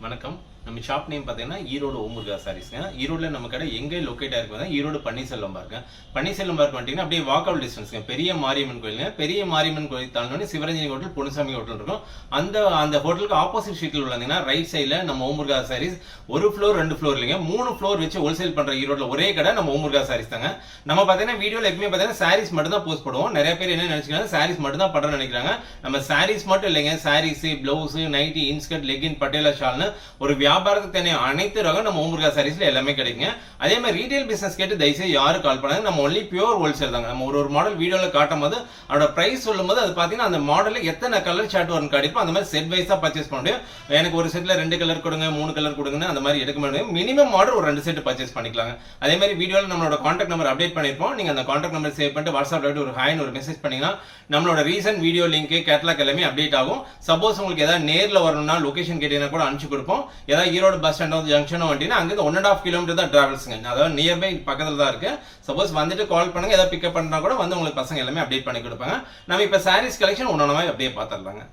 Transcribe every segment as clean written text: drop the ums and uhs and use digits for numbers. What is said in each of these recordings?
வணக்கம். நம்ம shop name பார்த்தீங்கன்னா ஈரோடு ஓமுருகா சாரீஸ்ங்க. ஈரோடுல நம்ம கடை எங்கே லொக்கேட் ஆயிருக்குன்னா ஈரோடு பன்னீர்செல்வம் பார்க்க. பன்னீர்செல்வம் பார்க் வந்துட்டீங்கன்னா அப்படியே வாக் அவுட் டிஸ்டன்ஸ்ங்க. பெரிய மாரியம்மன் கோயிலுங்க. பெரிய மாரியம்மன் கோயில் தாண்டோன்னு சிவரஞ்சனி ஹோட்டல், பொன்னுசாமி ஹோட்டல் இருக்கும். அந்த ஹோட்டலுக்கு ஆப்போசிட் ஸ்ட்ரீட்ல உள்ளீங்கன்னா ரைட் சைடில் நம்ம ஓமுருகா சாரீஸ் ஒரு ஃப்ளோர் 2 ஃப்ளோர் இல்லைங்க, 3 ஃப்ளோர் வச்சு ஹோல்சேல் பண்ற ஈரோடுல ஒரே கடை நம்ம ஓமுருகா சாரீஸ் தாங்க. நம்ம பார்த்தீங்கன்னா வீடியோல எப்பவுமே பார்த்தீங்கன்னா சாரீஸ் மட்டும் தான் போஸ்ட் பண்ணுவோம். நிறைய பேர் என்ன நினைச்சுக்கிறாங்க, சாரீஸ் மட்டும் தான் பண்றேன்னு நினைக்கிறாங்க. நம்ம சாரீஸ் மட்டும் இல்லைங்க, saris, blouse, nightie, inskirt, legging, Patiala ஷால்னு ஒரு வியாபாரத்துக்கு தேவையான அனைத்து ரகம் நம்ம ஓமுருகா சாரீஸ்ல எல்லாமே கிடைக்குங்க. அதே மாதிரி ரீட்டைல் பிசினஸ் கேட்டு தயவுசெய்து யாரும் கால் பண்ணாங்க. நம்ம ஒன்லி பியூர் ஹோல்சேல் தாங்க. நம்ம ஒரு மாடல் வீடியோல காட்டும் போது அதோட பிரைஸ் சொல்லும் போது அது பாத்தீங்கன்னா அந்த மாடல்ல எத்தனை கலர் சார்ட் வரும் கிடைக்கும். அந்த மாதிரி செட் வைஸா பர்ச்சேஸ் பண்ண முடியும். எனக்கு ஒரு செட்ல 2 கலர் கொடுங்க, 3 கலர் கொடுங்கன்னு அந்த மாதிரி எடுக்க முடியும். மினிமம் ஆர்டர் ஒரு 2 செட் பர்ச்சேஸ் பண்ணிக்கலாங்க. அதே மாதிரி வீடியோல நம்மளோட கான்டாக்ட் நம்பர் அப்டேட் பண்ணிருப்போம். நீங்க அந்த கான்டாக்ட் நம்பர் சேவ் பண்ணிட்டு வாட்ஸ்அப்ல ஒரு ஹாய்னு ஒரு மெசேஜ் பண்ணீங்கன்னா நம்மளோட ரீசன்ட் வீடியோ லிங்க், கேட்டலாக் எல்லாமே அப்டேட் ஆகும். சப்போஸ் உங்களுக்கு ஏதாவது நேர்ல வரணும்னா லொகேஷன் கேட்டீங்கன்னா கூட அனுப்பிச்சு கொடுப்போம். ஏதாவது ஈரோடு பஸ் ஸ்டாண்ட் ஜங்ஷன் வந்துட்டீங்கன்னா அங்கே 1.5 கிலோமீட்டர் தான் டிராவல்ஸ்ங்க. அதாவது நியர்பை பக்கத்துல தான் இருக்கு. சப்போஸ் வந்துட்டு கால் பண்ணுங்க, ஏதாவது பிக்கப் பண்ணா கூட வந்து உங்களுக்கு பசங்க எல்லாமே அப்டேட் பண்ணி கொடுப்பாங்க. நம்ம இப்ப சாரீஸ் கலெக்ஷன் ஒன்னொன்னா அப்படியே பார்த்துடலாங்க.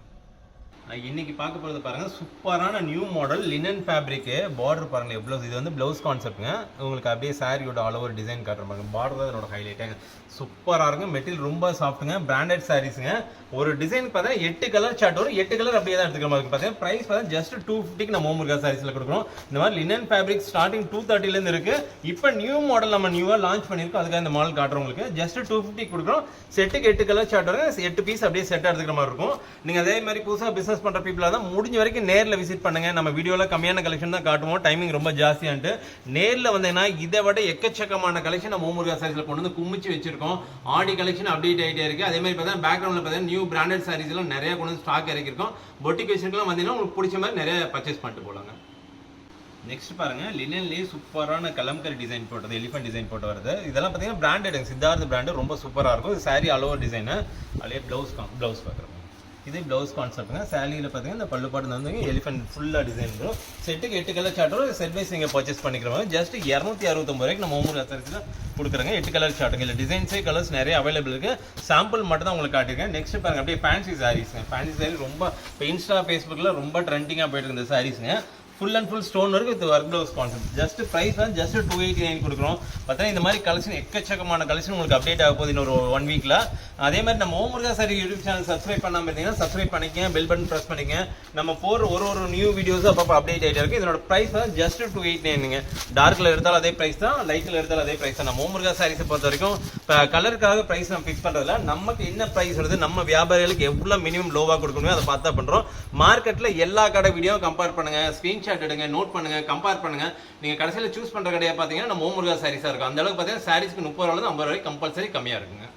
இன்னைக்கு பார்க்க போறது பாருங்க, சூப்பரான new model linen fabric. Border பாருங்க எவ்வளவு, இது வந்து பிளவுஸ் கான்செப்ட்ங்க. உங்களுக்கு அப்படியே சாரியோட ஆல் ஓவர் டிசைன் காட்டுற பாருங்க. பார்டர் தான் இதோட ஹைலைட்டாக சூப்பரா இருக்கும். மெட்டீரியல் ரொம்ப சாஃப்ட்டுங்க. பிராண்டட் சாரீஸ்ங்க. ஒரு டிசைன் பார்த்தா 8 கலர் சார்ட் வரும். 8 கலர் அப்படியே தான் எடுத்துக்கிற மாதிரி பார்த்தீங்கன்னா பிரைஸ் பார்த்தா ஜஸ்ட் 250க்கு நம்ம ஓமுருகா சாரீஸ்ல கொடுக்குறோம். இந்த மாதிரி லினன் ஃபேப்ரிக் ஸ்டார்டிங் 230ல இருந்து இருக்கு. இப்போ நியூ மாடல் நம்ம நியூவா லான்ச் பண்ணிருக்கோம். அதுக்காக இந்த மாடல் காட்டுறோம் உங்களுக்கு. ஜஸ்ட் 250 கொடுக்குறோம். செட்டுக்கு 8 கலர் சார்ட் வரும். 8 பீஸ் அப்படியே செட் எடுத்துக்கிற மாதிரி இருக்கும். நீங்க அதே மாதிரி புதுசா பிசினஸ் பண்ற பீப்புளா தான் முடிஞ்ச வரைக்கும் நேர்ல விசிட் பண்ணுங்க. நம்ம வீடியோல கம்மியான கலெக்ஷன் தான் காட்டுவோம். டைமிங் ரொம்ப ஜாஸ்தியான்ட்டு நேர்ல வந்தீங்கன்னா இதை விட எக்கச்சக்கமான கலெக்ஷன் நம்ம ஓமுருகா சாரீஸ்ல கொண்டு வந்து குமிச்சு வச்சிருக்கோம். ஆடி கலெக்ஷன் அப்டேட் ஆகிட்டே இருக்கு. அதே மாதிரி பார்த்தா பேக்ரவுண்ட்ல பார்த்தா நியூ பிராண்டட் சாரீஸ் எல்லாம் நிறைய கொண்டு வந்து ஸ்டாக் இறக்கிருக்கோம். பொட்டிக் வச்சிருக்கலாம் வந்தீங்கன்னா உங்களுக்கு பிடிச்ச மாதிரி நிறைய பர்ச்சேஸ் பண்ணிட்டு போலாங்க. நெக்ஸ்ட் பாருங்க, லினன்லேயே சூப்பரான கலம்கரி டிசைன் போட்டது, எலிஃபென்ட் டிசைன் போட்டு வருது. இதெல்லாம் பார்த்தீங்கன்னா பிராண்டட் சித்தார்த் பிராண்டு, ரொம்ப சூப்பராக இருக்கும். இது சாரி ஆல் ஓவர் டிசைனு. அப்படியே பிளவுஸ் பார்க்குறோம். இது பிளவுஸ் கான்செப்ட்டுங்க. சாரியில் பார்த்தீங்கன்னா இந்த பல்லு பாட்டு வந்து எலிஃபென்ட் ஃபுல்லாக டிசைன் வரும். செட்டுக்கு 8 கலர் சார்ட் வரும். செட் வைஸ் நீங்கள் பர்ச்சேஸ் பண்ணிக்கிறோம். ஜஸ்ட் 269 ரூபாய்க்கு நம்ம ஓமுருகா சாரீஸில் கொடுக்குறோங்க. 8 கலர் சார்ட்டுங்க. இல்லை டிசைன்ஸே கலர்ஸ் நிறைய அவைலபிள் இருக்கு. சாம்பிள் மட்டும் தான் உங்களுக்கு காட்டியிருக்கேன். நெக்ஸ்ட் பாருங்க, அப்படியே ஃபேன்சி சாரீஸ்ங்க. ஃபேன்சி சாரீ ரொம்ப இப்போ இன்ஸ்டா ஃபேஸ்புக்கில் ரொம்ப ட்ரெண்டிங்காக போயிட்டு இருக்கு இந்த சாரீஸ்ங்க. Full and full stone work with work blouse concept. Just price தான் ஜஸ்ட் 289 கொடுக்குறோம். பார்த்தா இந்த மாதிரி கலெக்ஷன் எக்கச்சக்கமான கலெக்ஷன் உங்களுக்கு அப்டேட் ஆக போகுது இன்னொரு 1 வீக்ல. அதே மாதிரி நம்ம ஓமுருகா சாரி யூடியூப் சேனல் சப்ஸ்கிரைப் பண்ணாமல் இருந்தீங்கன்னா சப்ஸ்கிரைப் பண்ணிக்கங்க, பெல் பட்டன் ப்ரெஸ் பண்ணிக்கங்க. நம்ம போகிற ஒரு நியூ வீடியோஸ் அப்போ அப்டேட் ஆகிட்டே இருக்கு. இதோட பிரைஸ் தான் ஜஸ்ட் 289ங்க. டார்க்ல எடுத்தாலும் அதே பிரைஸ் தான், லைட்ல எடுத்தாலும் அதே பிரைஸ் தான். நம்ம ஓமுருகா சாரீஸை பொறுத்த வரைக்கும் இப்போ கலருக்காக பிரைஸ் நம்ம ஃபிக்ஸ் பண்றதுல நமக்கு என்ன பிரைஸ் வருது, நம்ம வியாபாரிகளுக்கு எவ்வளோ மினிமம் லோவாக கொடுக்கணும் அதை பார்த்தா பண்றோம். மார்க்கெட்ல எல்லா கடை வீடியோ கம்பேர் பண்ணுங்க, ஸ்கிரீன்ஷாட் எடுங்க, நோட் பண்ணுங்க, கம்பேர் பண்ணுங்க. நீங்க கடைசியில சூஸ் பண்ற கடையை பாத்தீங்கன்னா நம்ம ஓமுருகா சாரீஸா இருக்கும். அந்த அளவுக்கு பாத்தீங்கன்னா சாரீஸ்க்கு 30 ரூபாயில 50 ரூபாய் கம்பல்சரி கம்மியா இருக்குங்க.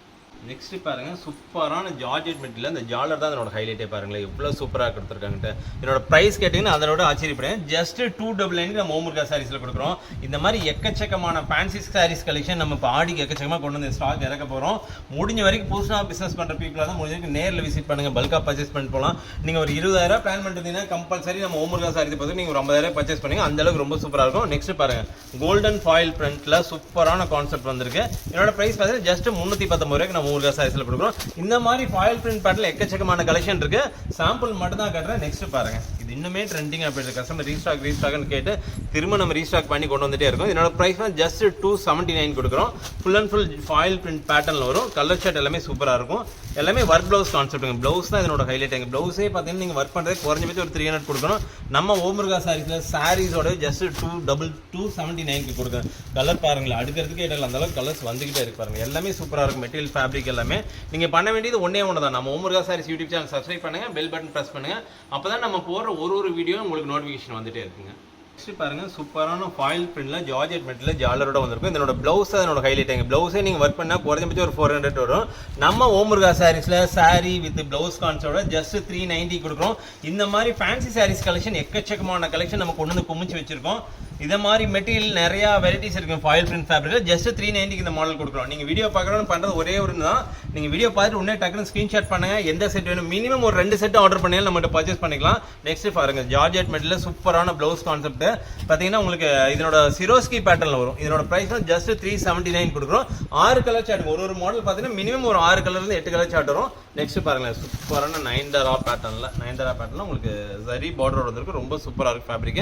நெக்ஸ்ட் பாருங்க, சூப்பரான ஜார்ஜெட் மெட்டீரியல். இந்த ஜாலர் தான் அதனோட ஹைலைட்டே பாருங்களேன், எவ்வளவு சூப்பராக கொடுத்துருக்காங்க. இதோட பிரைஸ் கேட்டீங்கன்னா அதனோட ஆச்சரியப்படுறேன். ஜஸ்ட் 299 நம்ம ஓமுருகா சாரீஸ்ல கொடுக்குறோம். இந்த மாதிரி எக்கச்சக்கமான ஃபேன்சி சாரீஸ் கலெக்ஷன் நம்ம இப்போ ஆடிக்கு எக்கச்சக்கமாக கொண்டு வந்து ஸ்டாக் இறக்க போகிறோம். முடிஞ்ச வரைக்கும் புதுசாக பிசினஸ் பண்ற பீப்புளாக தான் முடிஞ்ச வரைக்கும் நேரில் விசிட் பண்ணுங்க, பல்கா பர்ச்சேஸ் பண்ணிட்டு போகலாம். நீங்க ஒரு 20,000 பிளான் பண்ணிருந்தீங்கன்னா கம்பல்சரி நம்ம ஓமுருகா சாரீஸ் பார்த்து நீங்க ஒரு 50,000 பர்ச்சேஸ் பண்ணுங்க. அந்த அளவுக்கு ரொம்ப சூப்பராக இருக்கும். நெக்ஸ்ட் பாருங்க, கோல்டன் ஃபாயில் பிரிண்ட்ல சூப்பரான கான்செப்ட் வந்திருக்கு. என்னோட பிரைஸ் பார்த்தீங்கன்னா ஜஸ்ட் 319 ரூபாய்க்கு நம்ம ஓமுருகா சாரீஸ்ல கொடுக்குறோம். இந்த மாதிரி ஃபாயில் பிரிண்ட் பேட்டர்ல எக்கச்சக்கமான கலெக்ஷன் இருக்கு. சாம்பிள் மட்டும் தான் காட்டுறேன். நெக்ஸ்ட் பாருங்க, இது இன்னுமே ட்ரெண்டிங்கா போயிட்டு கஸ்டமர் ரீஸ்டாக்னு கேட்டு திரும்ப நம்ம ரீஸ்டாக் பண்ணி கொண்டு வந்துட்டே இருக்கோம். இதோட பிரைஸ் தான் ஜஸ்ட் 279 கொடுக்குறோம். Full and full foil print பேட்டர்ல வரும். கலர் ஷர்ட் எல்லாமே சூப்பரா இருக்கும். எல்லாமே ஒர்க் பிளவுஸ் கான்செப்ட். பிளவுஸ் தான் இதனோட ஹைலைட். எங்க பிளவுஸே பார்த்தீங்கன்னா நீங்க ஒர்க் பண்றது குறைஞ்சபட்சம் ஒரு 300 கொடுக்கணும். நம்ம ஓமுருகா சாரீஸ்ல சாரீஸோட ஜஸ்ட் 279 கொடுக்குறோம். கலர் பாருங்களேன், அடுக்கிறதுக்கு இடையில அந்த அளவுக்கு கலர்ஸ் வந்துகிட்டே இருக்கு பாருங்க. எல்லாமே சூப்பரா இருக்கும். மெட்டீரியல் ஃபேப்ரிக் எல்லாமே. நீங்க பண்ண வேண்டியது ஒண்ணே தான், நம்ம ஓமுருகா சாரீஸ் யூடியூப் சேனல் சப்ஸ்கிரைப் பண்ணுங்க, பெல் பட்டன் பிரஸ் பண்ணுங்க. அப்பதான் நம்ம போற ஒரு வீடியோ உங்களுக்கு நோட்டிபிகேஷன் வந்துட்டே இருக்குங்க. நெக்ஸ்ட் பாருங்க, சூப்பரான ஃபாயில் பிரிண்ட்ல ஜார்ஜெட் மெட்டீரியல் ஜாலரோட வந்திருக்கும். இதனோட பிளவுஸ் அதனோட ஹைலைட். பிளவுஸே நீங்க ஒர்க் பண்ணா குறைஞ்சபட்சம் ஒரு 400 வரும். நம்ம ஓமுருகா சாரீஸ்ல சாரி வித் பிளவுஸ் கான்செப்டோட ஜஸ்ட் 390 கொடுக்குறோம். இந்த மாதிரி ஃபேன்சி சாரீஸ் கலெக்ஷன் எக்கச்சக்கமான கலெக்ஷன் நம்ம கொண்டு வந்து குமிச்சு வச்சிருக்கோம். இதை மாதிரி மெட்டீரியல் நிறைய வெரைட்டிஸ் இருக்கு ஃபாயில் பிரிண்ட் ஃபேப்ரிக்ல. ஜஸ்ட் 390 இந்த மாடல் கொடுக்குறோம். நீங்க வீடியோ பார்க்கறோம்னு பண்றது ஒரே ஒரு தான். நீங்க வீடியோ பார்த்துட்டு உடனே டக்குனு ஸ்கிரீன்ஷாட் பண்ணுங்க. எந்த செட் வேணும் மினிமம் ஒரு 2 செட் ஆர்டர் பண்ணாலும் நம்மகிட்ட பர்ச்சேஸ் பண்ணிக்கலாம். நெக்ஸ்ட் பாருங்க ஜார்ஜெட் மெட்டீரியல் சூப்பரான ப்ளவுஸ் கான்செப்ட். பாத்தீங்கன்னா உங்களுக்கு இதனோட சிரோஸ்கி பேட்டர்ன்ல வரும். இதனோட பிரைஸ் ஜஸ்ட் 379 கொடுக்குறோம். 6 கலர் சார்ட் ஒரு மாடல் பாத்தீங்கன்னா மினிமம் ஒரு 6 கலர்ல இருந்து 8 கலர் சார்ட் வரும். நெக்ஸ்ட் பாருங்க சூப்பரான நயன்தாரா பேட்டர்ன்ல உங்களுக்கு சரி பார்டர் வந்திருக்கு. ரொம்ப சூப்பரா இருக்கு ஃபேப்ரிக்.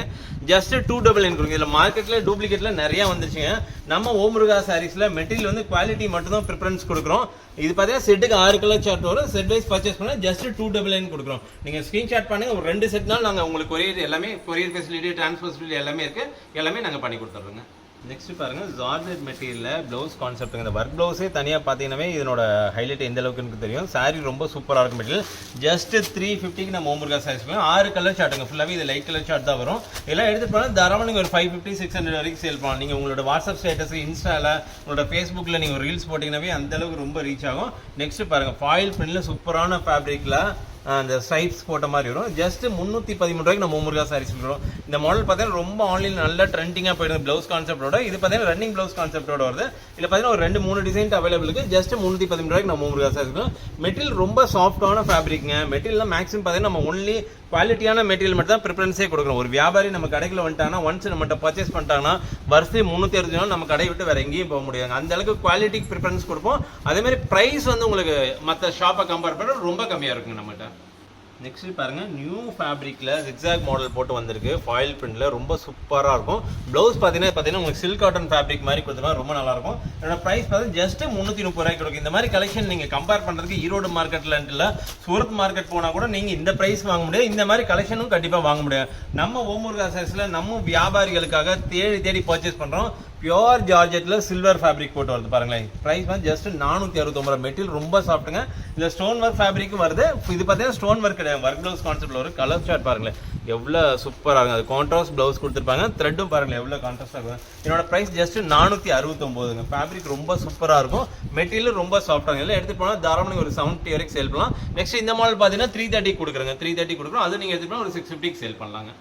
ஜஸ்ட் 299 கொடுங்க. இதுல மார்க்கெட்ல டூப்ளிகேட்ல நிறைய வந்துச்சுங்க. நம்ம ஓமுருகா சாரீஸ்ல மெட்டீரியல் வந்து குவாலிட்டி மட்டும் தான் ப்ரிஃபரன்ஸ் கொடுக்குறோம். இது பார்த்தீங்கன்னா செட்டுக்கு 6 கலர் சார்ட் வரும். செட் வைஸ் பர்ச்சேஸ் பண்ணா ஜஸ்ட் 299 கொடுக்குறோம். நீங்க ஸ்கிரீன்ஷாட் பண்ணுங்க. ஒரு 2 செட்னால நாங்க உங்களுக்கு கொரியர் எல்லாமே கொரியர் ஃபெசிலிட்டி டிரான்ஸ்போர்ட் ஃபெசிலிட்டி எல்லாமே இருக்கு. எல்லாமே நாங்க பண்ணி கொடுத்துறோங்க. நெக்ஸ்ட் பாருங்க ஜார்ஜெட் மெட்டீரியல்ல ப்ளவுஸ் கான்செப்ட். இந்த ஒர்க் ப்ளவுஸே தனியா பாத்தீங்கன்னா இதனோட ஹைலைட் எந்த அளவுக்கு எனக்கு தெரியும். சாரி ரொம்ப சூப்பரா இருக்கும் மெட்டீரியல். ஜஸ்ட் 350க்கு நம்ம ஓமுருகா சாரீஸ் 6 கலர் சார்ட்டுங்க. ஃபுல்லாவே இது லைட் கலர் சார்ட் தான் வரும். இதெல்லாம் எடுத்துட்டு போனா தாராளமா நீங்க ஒரு 550 600 வரைக்கும் சேல் பண்ணலாம். நீங்க உங்களோட வாட்ஸ்அப் ஸ்டேட்டஸ், இன்ஸ்டால, உங்களோட ஃபேஸ்புக்ல நீங்க ரீல்ஸ் போட்டீங்கன்னாவே அந்த அளவுக்கு ரொம்ப ரீச் ஆகும். நெக்ஸ்ட் பாருங்க ஃபாயில் பிரிண்ட்ல சூப்பரான ஃபேப்ரிக்ல அந்த ஸ்ட்ரைப்ஸ் போட்ட மாதிரி வரும். ஜஸ்ட் 313 ரூபாய்க்கு நம்ம ஓமுருகா சாரீஸ் கொடுக்குறோம். இந்த மாடல் பார்த்தீங்கன்னா ரொம்ப ஆன்லைன் நல்ல ட்ரெண்டிங்காக போயிடுது ப்ளவுஸ் கான்செப்டோட. இது பார்த்தீங்கன்னா ரன்னிங் ப்ளவுஸ் கான்செப்டோட வருது. இதில் பார்த்தீங்கன்னா ஒரு 2-3 டிசைன் அவைலபிள் இருக்கு. ஜஸ்ட் 313 ரூபாய்க்கு நம்ம ஓமுருகா சாரீஸ். மெட்டீரியல் ரொம்ப சாஃப்டான ஃபேப்ரிக்ங்க. மெட்டீரியல் மேக்ஸிமம் பார்த்தீங்கன்னா நம்ம ஒன்லி குவாலிட்டியான மெட்டீரியல் மட்டும் தான் ப்ரிஃபரன்ஸே கொடுக்குறோம். ஒரு வியாபாரி நம்ம கடைக்குள்ள வந்துட்டாங்கன்னா ஒன்ஸ் நம்மகிட்ட பர்ச்சேஸ் பண்ணிட்டாங்கன்னா வருஷம் 360 நாள் நம்ம கடை விட்டு வேற எங்கேயும் போக முடியாது. அந்த அளவுக்கு குவாலிட்டிக்கு ப்ரிஃபரன்ஸ் கொடுப்போம். அதே மாதிரி பிரைஸ் வந்து உங்களுக்கு மற்ற ஷாப்பை கம்பேர் பண்ண ரொம்ப கம்மியாக இருக்குங்க நம்மகிட்ட. நெக்ஸ்ட் பாருங்க நியூ ஃபேப்ரிக்ல ஜிக்ஸாக் மாடல் போட்டு வந்திருக்கு. ஃபாயில் பிரிண்ட்ல ரொம்ப சூப்பரா இருக்கும். ப்ளவுஸ் பாத்தீங்கன்னா உங்களுக்கு சில்க் காட்டன் ஃபேப்ரிக் மாதிரி கொடுத்துருவாங்க. ரொம்ப நல்லா இருக்கும். இதோட பிரைஸ் பார்த்தீங்கன்னா ஜஸ்ட் 330 ரூபாய்க்கு கொடுக்கும். இந்த மாதிரி கலெக்ஷன் நீங்க கம்பேர் பண்றதுக்கு ஈரோடு மார்க்கெட்ல இல்ல சூரத் மார்க்கெட் போனா கூட நீங்க இந்த பிரைஸ் வாங்க முடியாது. இந்த மாதிரி கலெக்ஷனும் கண்டிப்பா வாங்க முடியாது. நம்ம ஓமுருகா சாரீஸ்ல நம்ம வியாபாரிகளுக்காக தேடி தேடி பர்ச்சேஸ் பண்றோம். பியோர் ஜார்ஜெட்ல சில்வர் ஃபேப்ரிக் போட்டு வருது பாருங்களேன். பிரைஸ் வந்து ஜஸ்ட் 469. மெட்டீரியல் ரொம்ப சாஃப்ட்டுங்க. இதுல ஸ்டோன் ஒர்க் ஃபேப்ரிக் வருது. இது பார்த்தீங்கன்னா ஸ்டோன் ஒர்க் கிடையாது. ஒர்க் ப்ளவுஸ் கான்செப்ட்ல ஒரு கலர் சார்ட் பாருங்களேன் எவ்வளவு சூப்பரா இருக்கு. அது கான்ட்ராஸ்ட் ப்ளவுஸ் கொடுத்துருப்பாங்க. த்ரெட்டும் பாருங்களேன் எவ்வளவு கான்ட்ராஸ்டா இருக்கும். என்னோட பிரைஸ் ஜஸ்ட் 469. ஃபேப்ரிக் ரொம்ப சூப்பரா இருக்கும். மெட்டீரியல் ரொம்ப சாஃப்டா இருக்கும். எல்லாம் எடுத்துட்டு போனா தாராளமாக ஒரு 70 வரைக்கும் சேல் பண்ணலாம். நெக்ஸ்ட் இந்த மாடல் பாத்தீங்கன்னா 330 கொடுக்குறேங்க. 330 கொடுக்குறோம். அது நீங்க எடுத்துட்டு போனா ஒரு 650 சேல் பண்ணலாங்க.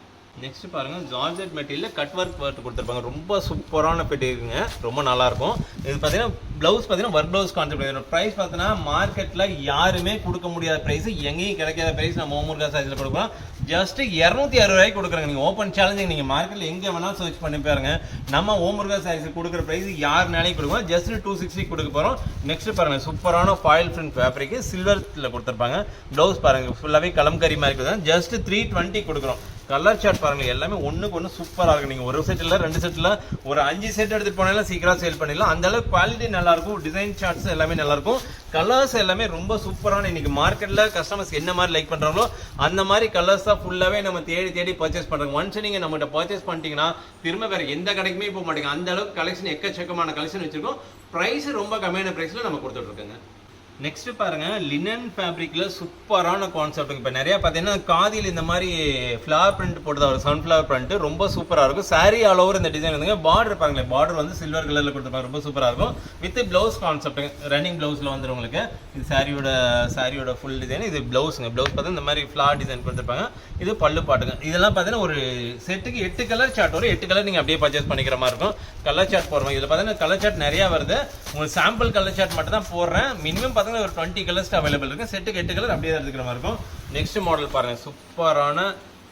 நெக்ஸ்ட் பாருங்க ஜார்ஜெட் மெட்டீரியல் கட் ஒர்க் கொடுத்துருப்பாங்க. ரொம்ப சூப்பரான பெட்டிங்க. ரொம்ப நல்லா இருக்கும். இது பார்த்தீங்கன்னா பிளவுஸ் பார்த்தீங்கன்னா ஒர்க் பிளவுஸ் கான்செப்ட். இதோட பிரைஸ் பார்த்தீங்கன்னா மார்க்கெட்ல யாருமே கொடுக்க முடியாத பிரைஸ், எங்கேயும் கிடைக்காத பிரைஸ் நம்ம ஓமுருகா சாரீஸ்ல கொடுக்குறோம். ஜஸ்ட் 260 ரூபாய்க்கு கொடுக்குறாங்க. நீங்க ஓப்பன் சேலஞ்சிங் நீங்க மார்க்கெட்ல எங்க வேணாலும் சர்ச் பண்ணி பாருங்க. நம்ம ஓமுருகா சாரீஸ் கொடுக்குற பிரைஸ் யாருனாலையும் கொடுக்குறோம். ஜஸ்ட் 260 கொடுக்க போறோம். நெக்ஸ்ட் பாருங்க சூப்பரான ஃபாயில் பிரிண்ட் ஃபேப்ரிக் சில்வர்ல கொடுத்துருப்பாங்க. பிளவுஸ் பாருங்க ஃபுல்லாவே கலம்கரி மாதிரி கொடுக்குறாங்க. ஜஸ்ட் 320 கொடுக்குறோம். கலர் சார்ட் பாருங்க எல்லாமே ஒண்ணுக்கு ஒண்ணு சூப்பரா இருக்கு. நீங்க ஒரு செட் இல்ல 2 செட்ல ஒரு 5 செட் எடுத்துட்டு போனாலும் சீக்கிரம் சேல் பண்ணிடலாம். அந்த அளவுக்கு குவாலிட்டி நல்லா இருக்கும். டிசைன் சார்ட்ஸ் எல்லாமே நல்லா இருக்கும். கலர்ஸ் எல்லாமே ரொம்ப சூப்பரான. இன்னைக்கு மார்க்கெட்ல கஸ்டமர்ஸ் என்ன மாதிரி லைக் பண்றாங்களோ அந்த மாதிரி கலர்ஸ் தான் ஃபுல்லாவே நம்ம தேடி தேடி பர்ச்சேஸ் பண்றோம். ஒன்ஸ் நீங்க நம்மகிட்ட பர்ச்சேஸ் பண்ணிட்டீங்கன்னா திரும்ப வேற எந்த கடைக்குமே போக மாட்டீங்க. அந்த அளவுக்கு கலெக்ஷன் எக்கச்சக்கமான கலெக்ஷன் வச்சிருக்கோம். பிரைஸ் ரொம்ப கம்மியான பிரைஸ்ல நம்ம கொடுத்துட்டு இருக்கோங்க. நெக்ஸ்ட் பாருங்க லினன் ஃபேப்ரிக்ல சூப்பரான கான்செப்ட். இப்போ நிறைய பார்த்தீங்கன்னா காதியில் இந்த மாதிரி ஃபிளவர் பிரிண்ட் போட்டு ஒரு சன்ஃபிளவர் பிரிண்ட் ரொம்ப சூப்பராக இருக்கும். சாரி ஆல் ஓவர் இந்த டிசைன் வந்து பார்டர் பாருங்களேன். பார்டர் வந்து சில்வர் கலர்ல கொடுத்துருப்பாங்க. ரொம்ப சூப்பராக இருக்கும். வித் பிளவுஸ் கான்செப்ட் ரன்னிங் பிளவுஸ்ல வந்துடும் உங்களுக்கு. இது சாரியோட ஃபுல் டிசைன். இது பிளவுஸுங்க. பிளவுஸ் பார்த்தா இந்த மாதிரி ஃபிளவர் டிசைன் கொடுத்துருப்பாங்க. இது பல்லு பாட்டுங்க. இதெல்லாம் பார்த்தீங்கன்னா ஒரு செட்டுக்கு 8 கலர் சார்ட் வரும். 8 கலர் நீங்க அப்படியே பர்ச்சேஸ் பண்ணிக்கிற மாதிரி இருக்கும். கலர் சார்ட் போடுறோம். இதில் பார்த்தீங்கன்னா கலர் சார்ட் நிறைய வருது. உங்களுக்கு சாம்பிள் கலர் சார்ட் மட்டும் தான் போடுறேன். மினிமம் ஒரு 20 கலர்ஸ் அவைலபிள் இருக்கு. செட்டுக்கு 8 கலர் அப்படியே எடுத்துக்கிற மாதிரி இருக்கும். நெக்ஸ்ட் மாடல் பாருங்க சூப்பரான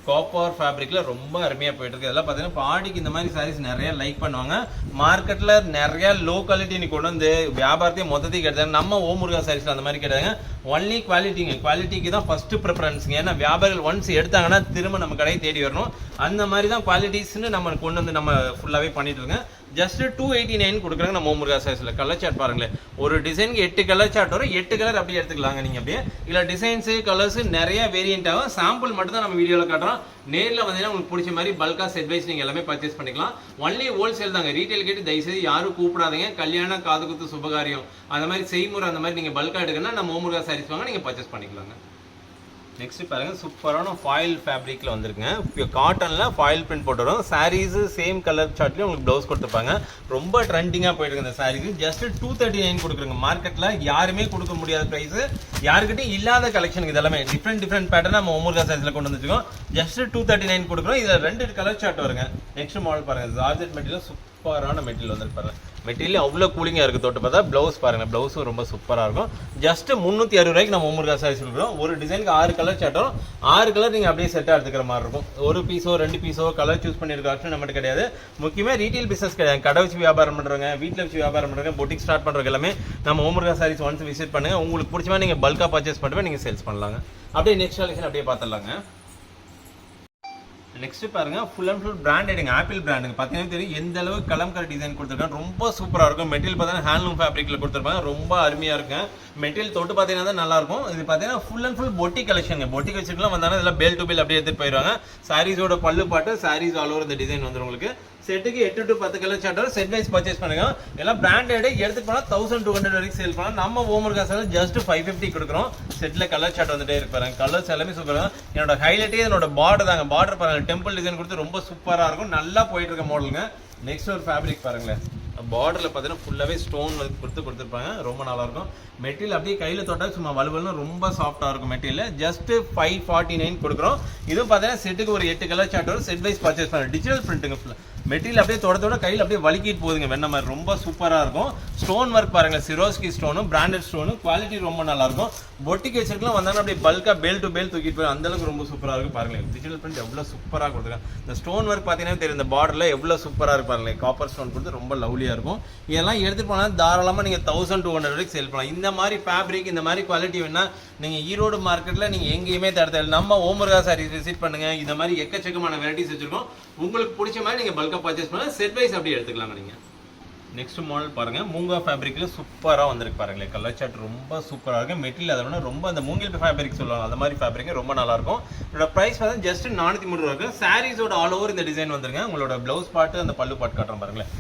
காப்பர் ஃபேப்ரிக்ல ரொம்ப அருமையா போயிட்டு இருக்கு. இதெல்லாம் பாத்தீங்கன்னா பாடிக்கு இந்த மாதிரி சாரீஸ் நிறைய லைக் பண்ணுவாங்க. மார்க்கெட்ல நிறைய லோ குவாலிட்டி நீ கொண்டு வந்து வியாபாரத்தையும் மொத்தத்தையும் கிடையாது. நம்ம ஓமுருகா சாரீஸ்ல அந்த மாதிரி கிடையாதுங்க. ஒன்லி குவாலிட்டிங்க. குவாலிட்டிக்கு தான் ஃபர்ஸ்ட் ப்ரிஃபரன்ஸுங்க. ஏன்னா வியாபாரிகள் ஒன்ஸ் எடுத்தாங்கன்னா திரும்ப நம்ம கடையை தேடி வரணும். அந்த மாதிரி தான் குவாலிட்டிஸ்ன்னு நம்ம கொண்டு வந்து நம்ம ஃபுல்லாவே பண்ணிட்டு இருக்கோம். ஜஸ்ட் 289 கொடுக்குறாங்க நம்ம ஓமுருகா சாரீஸ்ல. கலர் சார்ட் பாருங்களேன். ஒரு டிசைனுக்கு 8 கலர் சார்ட் வரும். 8 கலர் அப்படியே எடுத்துக்கலாங்க நீங்க அப்படியே. இல்ல டிசைன்ஸ் கலர்ஸ் நிறைய வேரியன்ட் ஆகும். சாம்பிள் மட்டும் தான் நம்ம வீடியோல காட்டுறோம். நேர்ல வந்தீங்கன்னா உங்களுக்கு பிடிச்ச மாதிரி பல்கா செட் வைஸ் நீங்க எல்லாமே பர்ச்சேஸ் பண்ணிக்கலாம். ஒன்லி ஹோல்சேல் தாங்க. ரீட்டைல் கேட்டு தயவுசெய்து யாரும் கூப்பிடாதீங்க. கல்யாணம், காது குத்து, சுபகாரியம் அந்த மாதிரி செய்முறை அந்த மாதிரி நீங்க பல்கா எடுக்கணும்னா நம்ம ஓமுருகா சாரீஸ் வாங்க நீங்க பர்ச்சேஸ் பண்ணிக்கலாங்க. நெக்ஸ்ட் பாருங்க சூப்பரான ஃபாயில் ஃபேப்ரிக்ல வந்திருக்குங்க. இப்போ காட்டன்ல ஃபாயில் பிரிண்ட் போட்டு வரும். சாரீஸ் சேம் கலர் சார்ட்லயும் உங்களுக்கு ப்ளவுஸ் கொடுத்துருப்பாங்க. ரொம்ப ட்ரெண்டிங்கா போயிட்டு இருக்கு இந்த சாரீஸ். ஜஸ்ட் 239 கொடுக்குறங்க. மார்க்கெட்ல யாருமே கொடுக்க முடியாத பிரைஸ், யாருக்கிட்டையும் இல்லாத கலெக்ஷன். இது எல்லாமே டிஃப்ரெண்ட் பேட்டர்ன் நம்ம ஓமுர்கா சைஸ்ல கொண்டு வந்துருக்கோம். ஜஸ்ட் 239 கொடுக்குறோம். இதுல 2 கலர் சார்ட் வருங்க. நெக்ஸ்ட் மாடல் பாருங்க, ஜார்ஜெட் மெட்டீரியல் சூப்பரான மெட்டீரியல் வந்துருப்பாரு. மெட்டீரியல் அவ்வளோ கூலிங்காக இருக்குது. தொட்டு பார்த்தா ப்ளவுஸ் பாருங்கள், ப்ளவுஸும் ரொம்ப சூப்பராக இருக்கும். ஜஸ்ட் 360 ரூபாய்க்கு நம்ம ஓமுர்கா சாரீஸ் கொடுக்குறோம். ஒரு டிசைனுக்கு 6 கலர் சார்ட் வரும். 6 கலர் நீங்கள் அப்படியே செட்டாக எடுத்துக்கிற மாதிரி இருக்கும். ஒரு பீஸோ 2 பீஸோ கலர் சூஸ் பண்ணியிருக்க ஆப்ஷன் நம்மகிட்ட கிடையாது. முக்கியமாக ரீட்டெயில் பிஸ்னஸ் கிடையாது. கடை வச்சு வியாபாரம் பண்ணுறவங்க, வீட்டில் வச்சு வியாபாரம் பண்ணுறவங்க, பொட்டிக் ஸ்டார்ட் பண்ணுறவங்க எல்லாமே நம்ம ஓமுர்கா சாரீஸ் ஒன்ஸ் விசிட் பண்ணுங்கள். உங்களுக்கு பிடிச்ச மாதிரி நீங்கள் பல்காக பர்ச்சேஸ் பண்ணுவேன், நீங்கள் சேல்ஸ் பண்ணலாங்க. அப்படியே நெக்ஸ்ட் கலெக்ஷன் அப்படியே பார்த்துடலாங்க. நெக்ஸ்ட் பாருங்க, ஃபுல் அண்ட் ஃபுல் பிராண்டடுங்க. ஆப்பிள் பிராண்டுங்க. பார்த்தீங்கன்னா தெரியும் எந்த அளவுக்கு கலம்கர் டிசைன் கொடுத்துருக்காங்க. ரொம்ப சூப்பராக இருக்கும். மெட்டீரியல் பார்த்தீங்கன்னா ஹேண்ட்லூம் ஃபேப்ரிக்ல கொடுத்துருப்பாங்க. ரொம்ப அருமையாக இருக்கும். மெட்டீரியல் தொட்டு பார்த்தீங்கன்னா தான் நல்லா இருக்கும். இது பார்த்தீங்கன்னா full and full boutique collection. Boutique வச்சுக்கலாம் வந்தாலும் இதெல்லாம் பேல் டு பேல் அப்படியே எடுத்துட்டு போயிடுவாங்க. சாரீஸோட பல்லு பாட்டு, சாரீஸ் ஆல் ஓவர் இந்த டிசைன் வந்துடும் உங்களுக்கு. செட்டுக்கு 8 to 10 கலர் சார்ட் வரும். செட் வைஸ் பர்ச்சேஸ் பண்ணுங்க. எல்லாம் பிராண்டட் எடுத்து போனால் 1200 வரைக்கும் சேல் பண்ணலாம். நம்ம ஓமுர்கா சார் ஜஸ்ட் 550 கொடுக்குறோம். செட்ல கலர் சார்ட் வந்துட்டே இருப்பாங்க. கலர்ஸ் எல்லாமே சூப்பராக. என்னோட ஹைலைட்டே என்னோட பார்டர் தாங்க. பார்டர் பாருங்க, டெம்பிள் டிசைன் கொடுத்து ரொம்ப சூப்பராக இருக்கும். நல்லா போயிட்டு இருக்க மாடலுங்க. நெக்ஸ்ட் ஒரு ஃபேப்ரிக் பாருங்களேன். பார்டர்ல பார்த்தீங்கன்னா ஃபுல்லாவே ஸ்டோன் கொடுத்துருப்பாங்க. ரொம்ப நல்லா இருக்கும். மெட்டீரியல் அப்படியே கையில் தொட்டால் சும்மா வலுவலும் ரொம்ப சாஃப்டாக இருக்கும். மெட்டீரியல் ஜஸ்ட் 549 கொடுக்குறோம். இதுவும் பார்த்தீங்கன்னா செட்டுக்கு ஒரு 8 கலர் சார்ட் வரும். செட் வைஸ் பர்ச்சேஸ் பண்ணலாம். டிஜிட்டல் பிரிண்ட்டுங்க. மெட்டீரியல் அப்படியே தொட கையில் அப்படியே வலிக்கிட்டு போகுதுங்க. வெண்ண மாதிரி ரொம்ப சூப்பராக இருக்கும். ஸ்டோன் ஒர்க் பாருங்க, சிரோஸ்கி ஸ்டோனும் பிராண்டட் ஸ்டோனும் குவாலிட்டி ரொம்ப நல்லா இருக்கும். பொட்டிக்கு வச்சிருக்கலாம் வந்தாலும் அப்படியே பல்கா பேல் டு பேல் தூக்கிட்டு போய் அந்த அளவுக்கு ரொம்ப சூப்பராக இருக்கும். பாருங்களேன் டிஜிட்டல் பிரிண்ட் எவ்வளோ சூப்பராக கொடுத்துருக்காங்க. இந்த ஸ்டோன் ஒர்க் பார்த்தீங்கன்னா தெரியும். இந்த பார்டர்ல எவ்வளோ சூப்பராக இருக்கு பாருங்களேன். காப்பர் ஸ்டோன் கொடுத்து ரொம்ப லவ்லியாக இருக்கும். இதெல்லாம் எடுத்துட்டு போனால் தாராளமாக நீங்கள் 1200 வரைக்கும் சேல் பண்ணலாம். இந்த மாதிரி ஃபேப்ரிக், இந்த மாதிரி குவாலிட்டி வேணா நீங்கள் ஈரோடு மார்க்கெட்டில் நீங்கள் எங்கேயுமே தரத்தை. நம்ம ஓமுர்கா சாரீஸ் விசிட் பண்ணுங்க. இந்த மாதிரி எக்கச்சக்கமான வெரைட்டிஸ் வச்சிருக்கோம். உங்களுக்கு பிடிச்ச மாதிரி நீங்கள் பல்கா பர்ச்சேஸ் பண்ணலாம். செட் வைஸ் அப்படி எடுத்துக்கலாங்க நீங்கள். நெக்ஸ்ட் மாடல் பாருங்க, மூங்கா ஃபேப்ரிக்ல சூப்பராக வந்திருக்கு பாருங்களேன். கலர் சார்ட் ரொம்ப சூப்பராக இருக்கு. மெட்டீரியல் அதை விட ரொம்ப அந்த மூங்கில் ஃபேப்ரிக் சொல்லுவாங்க, அந்த மாதிரி ஃபேப்ரிக் ரொம்ப நல்லா இருக்கும். இதோட பிரைஸ் வந்து ஜஸ்ட் 403 ரூபா இருக்கு. சாரீஸோட ஆல் ஓவர் இந்த டிசைன் வந்துருங்க. உங்களோட பிளவுஸ் பாட்டு அந்த பல்லு பாட்டு காட்டுறோம் பாருங்களேன்.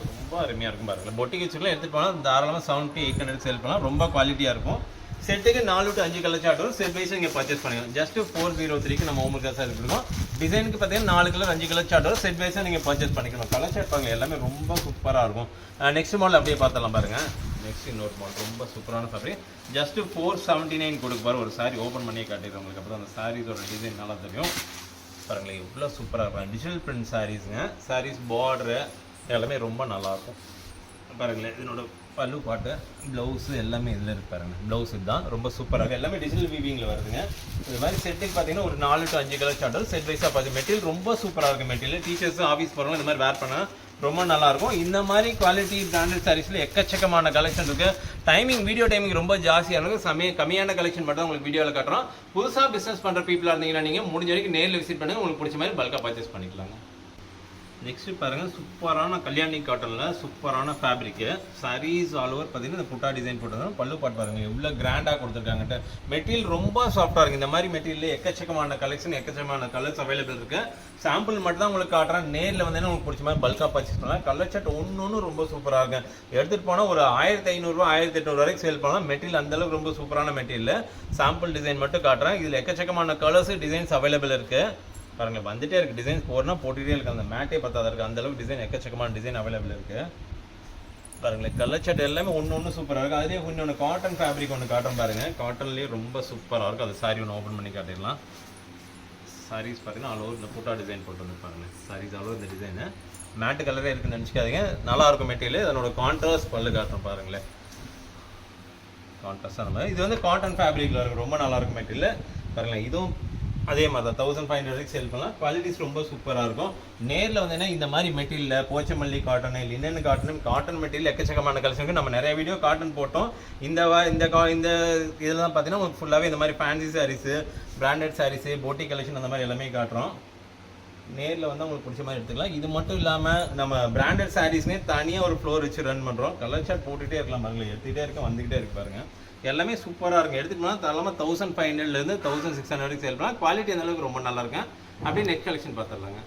ரொம்ப அருமையாக இருக்கும் பாருங்களேன். பொட்டிக் வச்சுக்கலாம் எடுத்துட்டு போனால் தாராளமாக 700-800 சேல் பண்ணலாம். ரொம்ப குவாலிட்டியாக இருக்கும். செட்டுக்கு 4 to 5 கலர் சார்ட் வரும். செட் வைஸ் நீங்கள் பர்ச்சேஸ் பண்ணிக்கலாம். ஜஸ்ட் 403க்கு நம்ம ஓமுர்கா சார் இருக்கோம். டிசைனுக்கு பார்த்தீங்கன்னா 4 கலர் 5 கலர் சார்ட் வரும். செட் வைஸாக நீங்கள் பர்ச்சேஸ் பண்ணிக்கலாம். கலர் சார்ட் பாருங்க எல்லாமே ரொம்ப சூப்பராக இருக்கும். நெக்ஸ்ட் மாடல் அப்படியே பார்த்தலாம் பாருங்க. நெக்ஸ்ட் இன்னொரு மாடல் ரொம்ப சூப்பரான ஃபேப்ரிக். ஜஸ்ட் 479 கொடுக்க பாரு. ஒரு சாரி ஓப்பன் பண்ணியே காட்டிடுறோம் உங்களுக்கு. அப்புறம் அந்த சாரீஸோட டிசைன் நல்லா தெரியும் பாருங்களேன். இவ்வளோ சூப்பராக இருக்கும். டிஜிட்டல் பிரிண்ட் சாரீஸுங்க. சாரீஸ் பார்டரு எல்லாமே ரொம்ப நல்லாயிருக்கும் பாருங்களேன். இதனோட பல்லு பாட்டு, ப்ளவுஸு எல்லாமே இதில் இருக்கு பாருங்க. ப்ளவுஸ் இதுதான் ரொம்ப சூப்பராக இருக்குது. எல்லாமே டிஜிட்டல் வீவிங்கில் வருதுங்க. இது மாதிரி செட்டுக்கு பார்த்தீங்கன்னா ஒரு 4 to 5 கலர் சார்ட். செட் வைஸாக பார்த்து மெட்டீரியல் ரொம்ப சூப்பராக இருக்குது. மெட்டீரியல் டீச்சர்ஸ் ஆஃபீஸ் போகிறவங்க இந்த மாதிரி வேர் பண்ணால் ரொம்ப நல்லாயிருக்கும். இந்த மாதிரி குவாலிட்டி பிராண்டட் சாரீஸில் எக்கச்சக்கமான கலெக்ஷன் இருக்குது. வீடியோ டைமிங் ரொம்ப ஜாஸ்தியாக இருக்கும். கம்மியான கலெக்ஷன் மட்டும் உங்களுக்கு வீடியோவில் காட்டுறோம். புதுசாக பிஸ்னஸ் பண்ணுற பீப்புளாக இருந்தீங்கன்னா நீங்கள் முடிஞ்ச வரைக்கும் நேரில் விசிட் பண்ணுங்கள். உங்களுக்கு பிடிச்ச மாதிரி பல்காக பர்ச்சேஸ் பண்ணிக்கலாங்க. நெக்ஸ்ட் பாருங்க, சூப்பரான கல்யாணி காட்டன்ல சூப்பரான ஃபேப்ரிக். சாரீஸ் ஆல் ஓவர் பார்த்தீங்கன்னா இந்த புட்டா டிசைன் போட்டுருக்காங்க. பல்லு பாட்டு பாருங்க எவ்வளோ கிராண்டாக கொடுத்துருக்காங்க. மெட்டீரியல் ரொம்ப சாஃப்டாக இருக்குது. இந்த மாதிரி மெட்டீரியல் எக்கச்சக்கமான கலெக்ஷன், எக்கச்சக்கமான கலர்ஸ் அவைலபிள் இருக்கு. சாம்பிள் மட்டும் தான் உங்களுக்கு காட்டுறேன். நேரில் வந்து உங்களுக்கு பிடிச்ச மாதிரி பல்காக பர்ச்சேஸ் பண்ணலாம். கலர் சார்ட் ஒன்று ரொம்ப சூப்பராக இருக்கு. எடுத்துகிட்டு போனால் ஒரு 1500 ரூபா 1800 வரைக்கும் சேல் பண்ணலாம். மெட்டீரியல் அந்தளவுக்கு ரொம்ப சூப்பரான மெட்டீரியல். சாம்பிள் டிசைன் மட்டும் காட்டுறேன். இதில் எக்கச்சக்கமான கலர்ஸ் டிசைன்ஸ் அவைலபிள் இருக்கு. பாருங்க வந்துட்டே இருக்கு. டிசைன்ஸ் போறனா போட்டுட்டே இருக்கு. அந்த மேட்டே பத்தாத இருக்கு. அந்த அளவுக்கு டிசைன் எக்கச்சக்கமான டிசைன் அவைலபிள் இருக்கு. பாருங்களேன் கலர் சார்ட் எல்லாமே ஒன்று சூப்பராக இருக்கு. அதுலேயே இன்னொன்று காட்டன் ஃபேப்ரிக் ஒன்று காட்டன் பாருங்க. காட்டன்லேயே ரொம்ப சூப்பராக இருக்கும். அந்த சாரி ஒன்று ஓப்பன் பண்ணி காட்டிடலாம். சாரீஸ் பார்த்தீங்கன்னா ஆல் ஓவர் இந்த புட்டா டிசைன் போட்டு வந்து பாருங்க. சாரீஸ் ஆல் ஓவர் இந்த டிசைனு மேட்டு கலரே இருக்குன்னு நினச்சிக்காதீங்க. நல்லா இருக்கும் மெட்டீரியல். அதனோட கான்ட்ராஸ்ட் பல்லு காட்டுறோம் பாருங்களேன். கான்ட்ராஸ்ட் அந்த மாதிரி இது வந்து காட்டன் ஃபேப்ரிக்ல இருக்கும். ரொம்ப நல்லா இருக்கும் மெட்டீரியல். பாருங்களேன் இதுவும் அதே மாதிரி தான் 1500 சேல் பண்ணலாம். குவாலிட்டிஸ் ரொம்ப சூப்பராக இருக்கும். நேரில் வந்தீங்கன்னா இந்த மாதிரி material Pochampally cotton, linen cotton, cotton material எக்கச்சக்கமான கலெக்ஷன் நம்ம நிறைய வீடியோ காட்டன் போட்டோம். இந்த இதெல்லாம் பார்த்தீங்கன்னா உங்களுக்கு ஃபுல்லாகவே இந்த மாதிரி ஃபேன்சி சாரீஸு, பிராண்டட் சாரீஸு, போட்டி கலெக்ஷன் அந்த மாதிரி எல்லாமே காட்டுறோம். நேரில் வந்து உங்களுக்கு பிடிச்ச மாதிரி எடுத்துக்கலாம். இது மட்டும் இல்லாமல் நம்ம பிராண்டட் சாரீஸ்னே தனியாக ஒரு ஃப்ளோர் வச்சு ரன் பண்ணுறோம். கலர் சார்ட் போட்டுகிட்டே இருக்கலாம் பாருங்களேன். எடுத்துகிட்டே இருக்க வந்துக்கிட்டே இருக்கு பாருங்கள். எல்லாமே சூப்பராக இருக்கும். எடுத்துக்கலாம் தரலாமல் 1500 1600 வரைக்கும் சேல் பண்ணலாம். குவாலிட்டி அந்த அளவுக்கு ரொம்ப நல்லா இருக்கும். அப்படியே நெக்ஸ்ட் கலெக்ஷன் பார்த்துடலாங்க.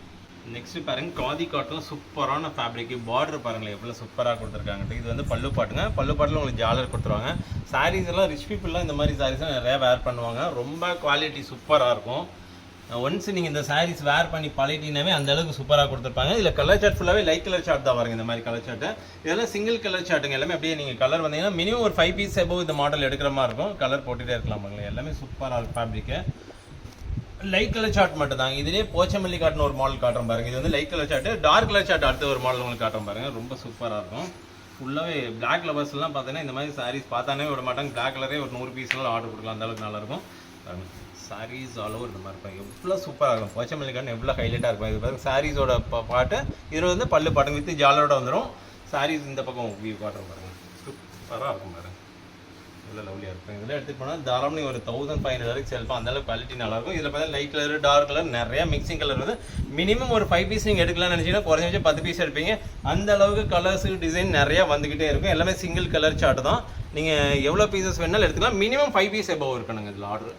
நெக்ஸ்ட் பாருங்க காதி காட்டன் சூப்பரான ஃபேப்ரிக். பார்டர் பாருங்களேன் எவ்வளோ சூப்பராக கொடுத்துருக்காங்க. இது வந்து பல்லு பாட்டுங்க. பல்லு பாட்டில் உங்களுக்கு ஜாலர் கொடுத்துருவாங்க. சாரீஸ் எல்லாம் ரிச் பீப்புளெலாம் இந்த மாதிரி சாரீஸ்லாம் நிறையா வேர் பண்ணுவாங்க. ரொம்ப குவாலிட்டி சூப்பராக இருக்கும். ஒன்ஸ் நீங்கள் இந்த சாரீஸ் வேர் பண்ணி பழகிட்டீங்கன்னாவே அந்த அளவுக்கு சூப்பராக கொடுத்துருப்பாங்க. இதில் கலர் சார்ட் ஃபுல்லாகவே லைட் கலர் சார்ட் தான் வருங்க. இந்த மாதிரி கலர் சார்ட்டு இதெல்லாம் சிங்கிள் கலர் சார்ட்டுங்க. எல்லாமே அப்படியே நீங்கள் கலர் வந்தீங்கன்னா மினிமம் ஒரு 5 பீஸ் எபோவ் இந்த மாடல் எடுக்கிற மாதிரி இருக்கும். கலர் போட்டுகிட்டே இருக்கலாம் பாருங்களேன். எல்லாமே சூப்பராக இருக்கும் ஃபேப்ரிக்கு. லைட் கலர் சார்ட் மட்டும் தாங்க. இதுலேயே போச்சமல்லி காட்டுன்னு ஒரு மாடல் காட்டுறோம் பாருங்க. இது வந்து light colour chart. Dark colour chart அடுத்த ஒரு மாடல் உங்களுக்கு காட்டுறோம் பாருங்க. ரொம்ப சூப்பராக இருக்கும். ஃபுல்லாகவே பிளாக் லவர்ஸ்லாம் பார்த்தீங்கன்னா இந்த மாதிரி சாரீஸ் பார்த்தானே விட மாட்டாங்க. பிளாக் கலரே ஒரு 100 பீஸ்லாம் ஆர்டர் கொடுக்கலாம். அந்த அளவுக்கு நல்லாயிருக்கும். சாரீஸ் ஆல் ஓவர் இந்த மாதிரி இருப்பாங்க. எவ்வளோ சூப்பராக இருக்கும். போச்சமல்லி காட்டு எவ்வளோ ஹைலைட்டாக இருக்கும். இது பாருங்க சாரீஸோட பாட்டு. இதில் வந்து பல்லு பாட்டுங்க வித்து ஜாலரோட வந்துடும். சாரீஸ் இந்த பக்கம் வியூ காட்டுறோம் பாருங்க. சூப்பராக இருக்கும் பாருங்க. இவ்வளோ லவ்லியாக இருக்கும். இதில் எடுத்துகிட்டு போனால் தாராளம் ஒரு 1500 வரைக்கும் சேல் பண்ணலாம். அந்தளவுக்கு குவாலிட்டி நல்லாயிருக்கும். இதில் பார்த்தா லைட் கலர் டார்க் கலர் நிறையா மிக்சிங் கலர் வந்து மினிமம் ஒரு 5 பீஸ் நீங்கள் எடுக்கலாம்னு நினச்சிங்கன்னா குறைஞ்ச 10 பீஸ் எடுப்பீங்க. அந்த அளவுக்கு கலர்ஸ் டிசைன் நிறையா வந்துக்கிட்டே இருக்கும். எல்லாமே சிங்கிள் கலர் சார்ட் தான். நீங்கள் எவ்வளோ பீசஸ் வேணாலும் எடுத்துக்கலாம். மினிமம் 5 பீஸ் எபோவ் இருக்கணுங்க இதில் ஆர்டர்.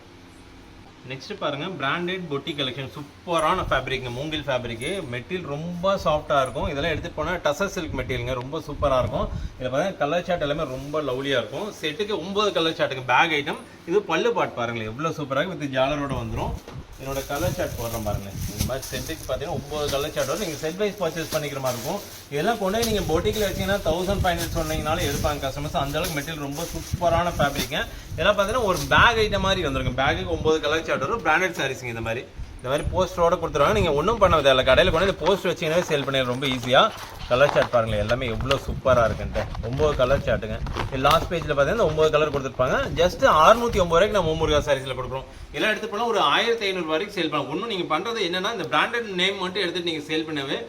நெக்ஸ்ட் பாருங்க பிராண்டட் பொட்டி கலெக்ஷன். சூப்பரான ஃபேப்ரிக்ங்க. மூங்கில் ஃபேப்ரிக்கு. மெட்டீரியல் ரொம்ப சாஃப்டாக இருக்கும். இதெல்லாம் எடுத்துகிட்டு போனால் டசர் சில்க் மெட்டீரியலுங்க. ரொம்ப சூப்பராக இருக்கும். இதில் பார்த்தீங்கன்னா கலர் சார்ட் எல்லாமே ரொம்ப லவ்லியாக இருக்கும். செட்டுக்கு 9 கலர் சார்ட்டுங்க. Back item. இது பல்லு பாட் பாருங்களேன் எவ்வளோ சூப்பராக வித் ஜாலரோட வந்துடும். என்னோட கலர் சார்ட் போடுறேன் பாருங்கள். இந்த மாதிரி செட்டுக்கு பார்த்தீங்கன்னா 9 கலர் சார்ட் வரும். நீங்கள் செட் வைஸ் பர்ச்சேஸ் பண்ணிக்கிற மாதிரி இருக்கும். இதெல்லாம் கொண்டு நீங்கள் பொட்டிக்கில் வச்சிங்கன்னா 1500 சொன்னீங்கனாலும் எடுப்பாங்க கஸ்டமர்ஸ். அந்தளவுக்கு மெட்டீரியல் ரொம்ப சூப்பரான ஃபேப்ரிக்ங்க. இதெல்லாம் பார்த்தீங்கன்னா ஒரு பேக் ஐட்டம் மாதிரி வந்துருக்கும். பேக்குக்கு 9 கலர் சார்ட் வரும். பிராண்டட் சாரீஸுங்க. இந்த மாதிரி போஸ்டரோட கொடுத்துருவாங்க. நீங்கள் ஒன்றும் பண்ண தேவையில்ல. கடையில் கொண்டு இந்த போஸ்ட் வச்சிங்கன்னாவே சேல் பண்ணிடலாம் ரொம்ப ஈஸியாக. கலர் சார்ட் பாருங்களேன் எல்லாமே எவ்வளோ சூப்பராக இருக்குன்ட்டு. 9 கலர் சார்ட்டுங்க. லாஸ்ட் பேஜில் பார்த்தீங்கன்னா 9 கலர் கொடுத்துருப்பாங்க. ஜஸ்ட் 690 ரூபாய்க்கு நம்ம ஓமுருகா சாரீஸில் கொடுக்குறோம். எல்லாம் எடுத்து போனால் ஒரு 1500 வரைக்கும் சேல் பண்ணலாம். ஒன்றும் நீங்கள் பண்ணுறது என்னன்னா இந்த பிராண்டட் நேம் மட்டும் எடுத்துகிட்டு நீங்கள் சேல் பண்ணவே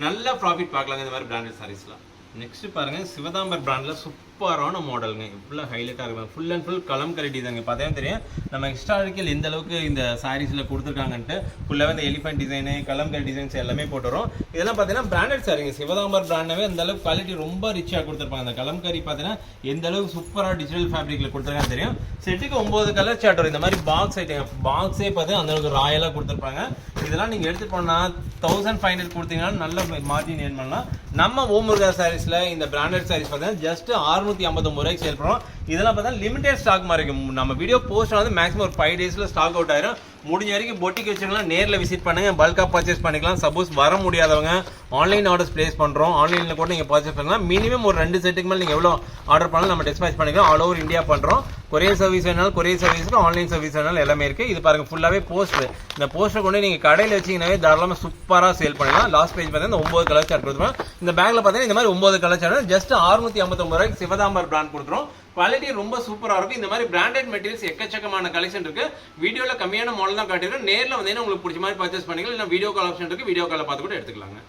நல்ல ப்ராஃபிட் பார்க்கலாங்க இந்த மாதிரி பிராண்டட் சாரீஸ்லாம். நெக்ஸ்ட் பாருங்க சிவதாம்பர் பிராண்டில் சூப்பரான மாடலுங்க. இவ்வளோ ஹைலைட்டாக இருக்கும். Full and full kalamkari design பார்த்தீங்கன்னா தெரியும். நம்ம ஹிஸ்டாரிக்கல் எந்த அளவுக்கு இந்த சாரீஸில் கொடுத்துருக்காங்கன்ட்டு ஃபுல்லாகவே இந்த எலிஃபென்ட் டிசைனு கலம்கரி டிசைன்ஸ் எல்லாமே போட்டு வரும். இதெல்லாம் பார்த்தீங்கன்னா பிராண்டட் சாரீங்க. சிவதாம்பர் பிராண்டவே அந்த அளவுக்கு குவாலிட்டி ரொம்ப ரிச்சாக கொடுத்துருப்பாங்க. அந்த கலம்கரி பார்த்தீங்கன்னா எந்த அளவுக்கு சூப்பராக டிஜிட்டல் ஃபேப்ரிக்கில் கொடுத்துருக்காங்க தெரியும். செட்டுக்கு 9 கலர் சார்ட் வரும். இந்த மாதிரி பாக்ஸ் ஐட்டம் பாக்ஸே பார்த்தீங்கன்னா அந்த அளவுக்கு ராயலாக கொடுத்துருப்பாங்க. இதெல்லாம் நீங்கள் எடுத்துகிட்டு போனால் 1500 கொடுத்தீங்கன்னா நல்ல மார்ஜின் ஏர்ன் பண்ணலாம். நம்ம ஓமுருகா சாரீஸில் இந்த பிராண்டட் சாரீஸ் பார்த்தீங்கன்னா ஜஸ்ட் 659 ரூபாய்க்கு சேல் பண்ணுறோம். இதெல்லாம் பார்த்தா லிமிடெட் ஸ்டாக் மாதிரி இருக்கும். நம்ம வீடியோ போஸ்ட் வந்து மேக்ஸிமம் ஒரு 5 டேஸில் ஸ்டாக் அவுட் ஆயிரும். முடிஞ்ச வரைக்கும் பொட்டிக்கு வச்சுக்கலாம். நேரில் விசிட் பண்ணுங்க. பல்காக பர்ச்சேஸ் பண்ணிக்கலாம். சப்போஸ் வர முடியாதவங்க ஆன்லைன் ஆர்டர்ஸ் பிளேஸ் பண்ணுறோம். ஆன்லைனில் கூட நீங்கள் பர்ச்சேஸ் பண்ணலாம். மினிமம் ஒரு 2 செட்டுக்கு மேலே நீங்கள் எவ்வளோ ஆர்டர் பண்ணாலும் நம்ம டிஸ்பேச் பண்ணிக்கலாம். ஆல் ஓவர் இந்தியா பண்ணுறோம். கொரியர் சர்வீஸ் வேணாலும் கொரியர் சர்வீஸுக்கு ஆன்லைன் சர்வீஸ் வேணாலும் எல்லாமே இருக்குது. இது பாருங்கள் ஃபுல்லாகவே போஸ்ட். இந்த போஸ்ட்டை கொண்டு நீங்கள் கடையில் வச்சிங்கன்னாவே தாராளமாக சூப்பராக சேல் பண்ணலாம். லாஸ்ட் பேஜ் பார்த்தீங்கன்னா இந்த 9 கலர் சார்ட் கொடுத்துருவோம். இந்த பேக்கில் பார்த்தீங்கன்னா இந்த மாதிரி 9 கலர் சார்ட் ஜஸ்ட் 659 ரூபாய்க்கு சிவதாம்பர் பிராண்ட் கொடுத்துரும். குவாலிட்டி ரொம்ப சூப்பராக இருக்கும். இந்த மாதிரி பிராண்டட் மெட்டீரியல்ஸ் எக்கச்சக்கமான கலெக்ஷன் இருக்கு. வீடியோவில் கம்மியான மாடல் தான் காட்டிடுறோம். நேரில் வந்தீங்கன்னா உங்களுக்கு பிடிச்ச மாதிரி பர்ச்சேஸ் பண்ணிக்கலாம். இல்லை வீடியோ கால் ஆப்ஷன் இருக்கு. வீடியோ காலை பார்த்து கூட எடுத்துக்கலாங்க.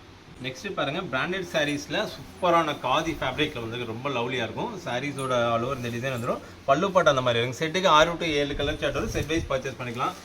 நெக்ஸ்ட் பாருங்க பிராண்டட் சாரீஸ்ல சூப்பரான காதி ஃபேப்ரிக்ல வந்து ரொம்ப லவ்லியா இருக்கும். சாரீஸோட ஆல் ஓவர் இந்த டிசைன் வந்துடும். பல்லு பாட்டு அந்த மாதிரி இருக்கும். செட்டுக்கு 6 to 7 கலர் சார்ட் வரும். செட் வைஸ் பர்ச்சேஸ் பண்ணிக்கலாம்.